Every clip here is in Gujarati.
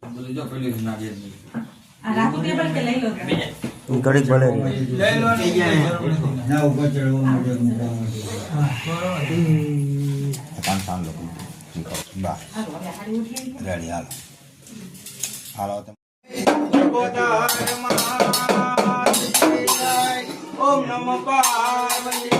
બોલી જો પેલી ના બે આ રાખું ટેબલ કે લઈ લો ઘડીક ભલે લઈ લો ના ઉપર ચડવાનું છે કાન સામ લોકો બા રેડી હાલ હાલો તમે ઓમ નમઃ પાર્વતી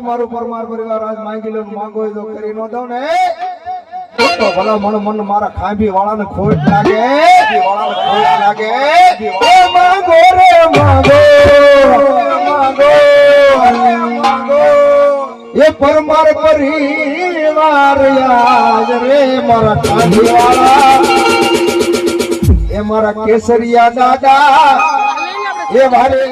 મારું પરમાર પરિવાર આજ માંગી લો માંગો તો કરી નો દઉં ને તો ભલા મન મારા ખાંભી વાળાને ખોટ લાગે એ માંગો રે માંગો એ પરમાર પરિવાર યાદ રે મારા ખાંભી વાળા એ મારા કેસરિયા દાદા એ વારે